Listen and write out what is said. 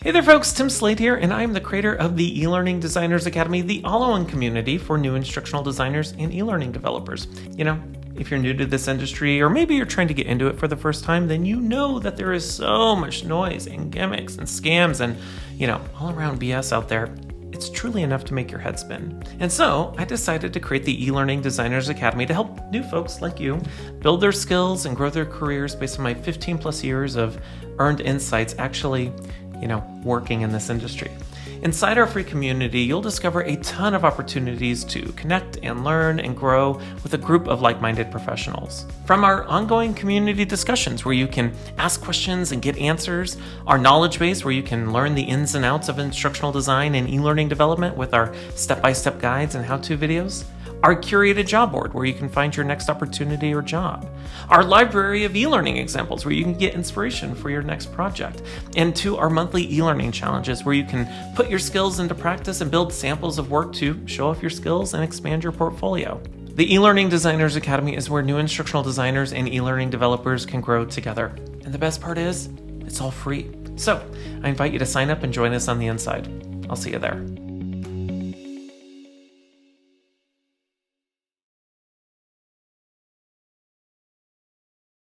Hey there folks, Tim Slade here, and I'm the creator of the eLearning Designers Academy, the all-in-one community for new instructional designers and e-learning developers. You know, if you're new to this industry, or maybe you're trying to get into it for the first time, then you know that there is so much noise and gimmicks and scams and, all around BS out there. It's truly enough to make your head spin. And so I decided to create the eLearning Designers Academy to help new folks like you build their skills and grow their careers based on my 15 plus years of earned insights actually working in this industry. Inside our free community, you'll discover a ton of opportunities to connect and learn and grow with a group of like-minded professionals. From our ongoing community discussions where you can ask questions and get answers, our knowledge base where you can learn the ins and outs of instructional design and e-learning development with our step-by-step guides and how-to videos, our curated job board where you can find your next opportunity or job, our library of e-learning examples where you can get inspiration for your next project, and to our monthly e-learning challenges where you can put your skills into practice and build samples of work to show off your skills and expand your portfolio. The eLearning Designers Academy is where new instructional designers and e-learning developers can grow together. And the best part is, it's all free. So I invite you to sign up and join us on the inside. I'll see you there.